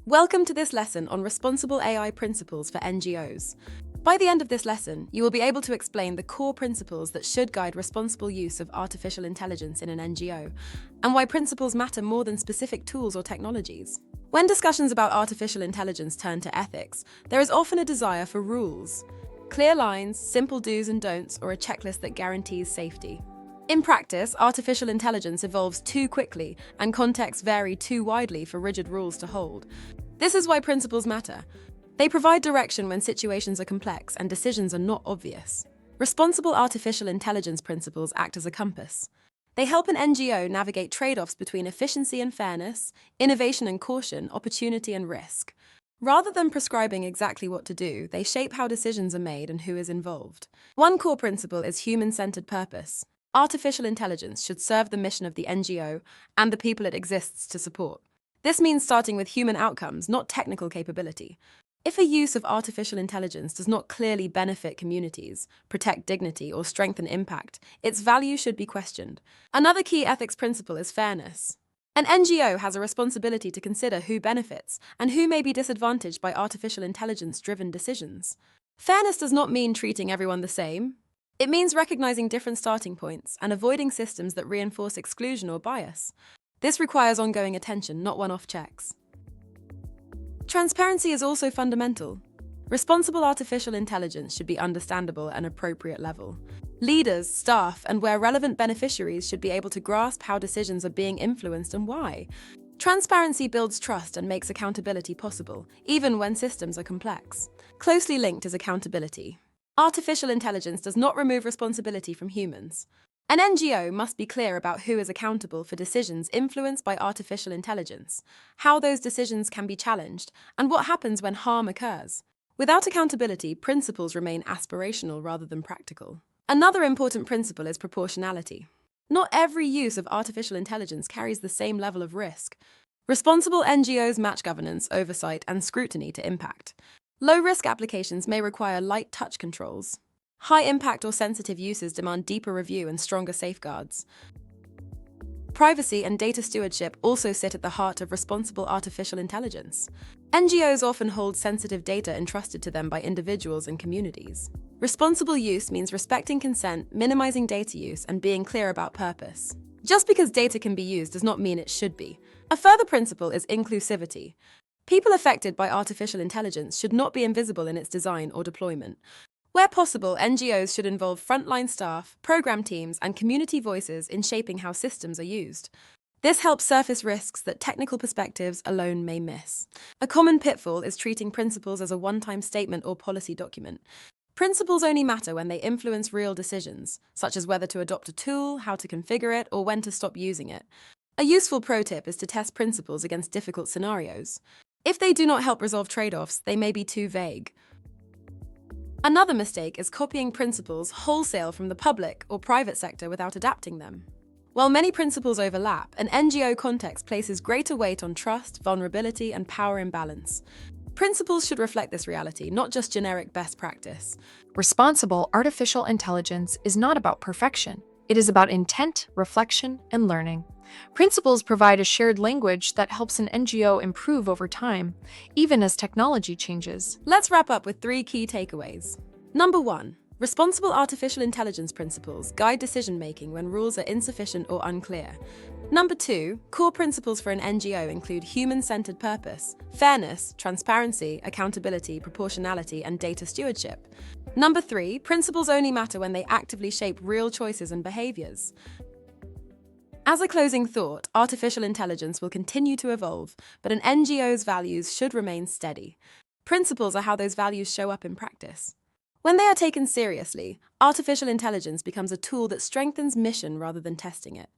Welcome to this lesson on responsible AI principles for NGOs. By the end of this lesson, you will be able to explain the core principles that should guide responsible use of artificial intelligence in an NGO, and why principles matter more than specific tools or technologies. When discussions about artificial intelligence turn to ethics, there is often a desire for rules. Clear lines, simple do's and don'ts, or a checklist that guarantees safety. In practice, artificial intelligence evolves too quickly, and contexts vary too widely for rigid rules to hold. This is why principles matter. They provide direction when situations are complex and decisions are not obvious. Responsible artificial intelligence principles act as a compass. They help an NGO navigate trade-offs between efficiency and fairness, innovation and caution, opportunity and risk. Rather than prescribing exactly what to do, they shape how decisions are made and who is involved. One core principle is human-centered purpose. Artificial intelligence should serve the mission of the NGO and the people it exists to support. This means starting with human outcomes, not technical capability. If a use of artificial intelligence does not clearly benefit communities, protect dignity, or strengthen impact, its value should be questioned. Another key ethics principle is fairness. An NGO has a responsibility to consider who benefits and who may be disadvantaged by artificial intelligence-driven decisions. Fairness does not mean treating everyone the same. It means recognizing different starting points and avoiding systems that reinforce exclusion or bias. This requires ongoing attention, not one-off checks. Transparency is also fundamental. Responsible artificial intelligence should be understandable at an appropriate level. Leaders, staff, and where relevant beneficiaries should be able to grasp how decisions are being influenced and why. Transparency builds trust and makes accountability possible, even when systems are complex. Closely linked is accountability. Artificial intelligence does not remove responsibility from humans. An NGO must be clear about who is accountable for decisions influenced by artificial intelligence, how those decisions can be challenged, and what happens when harm occurs. Without accountability, principles remain aspirational rather than practical. Another important principle is proportionality. Not every use of artificial intelligence carries the same level of risk. Responsible NGOs match governance, oversight, and scrutiny to impact. Low-risk applications may require light touch controls. High-impact or sensitive uses demand deeper review and stronger safeguards. Privacy and data stewardship also sit at the heart of responsible artificial intelligence. NGOs often hold sensitive data entrusted to them by individuals and communities. Responsible use means respecting consent, minimizing data use, and being clear about purpose. Just because data can be used does not mean it should be. A further principle is inclusivity. People affected by artificial intelligence should not be invisible in its design or deployment. Where possible, NGOs should involve frontline staff, program teams, and community voices in shaping how systems are used. This helps surface risks that technical perspectives alone may miss. A common pitfall is treating principles as a one-time statement or policy document. Principles only matter when they influence real decisions, such as whether to adopt a tool, how to configure it, or when to stop using it. A useful pro tip is to test principles against difficult scenarios. If they do not help resolve trade-offs, they may be too vague. Another mistake is copying principles wholesale from the public or private sector without adapting them. While many principles overlap, an NGO context places greater weight on trust, vulnerability, and power imbalance. Principles should reflect this reality, not just generic best practice. Responsible artificial intelligence is not about perfection. It is about intent, reflection, and learning. Principles provide a shared language that helps an NGO improve over time, even as technology changes. Let's wrap up with 3 key takeaways. Number 1. Responsible artificial intelligence principles guide decision-making when rules are insufficient or unclear. Number 2. Core principles for an NGO include human-centered purpose, fairness, transparency, accountability, proportionality, and data stewardship. Number 3. Principles only matter when they actively shape real choices and behaviors. As a closing thought, artificial intelligence will continue to evolve, but an NGO's values should remain steady. Principles are how those values show up in practice. When they are taken seriously, artificial intelligence becomes a tool that strengthens mission rather than testing it.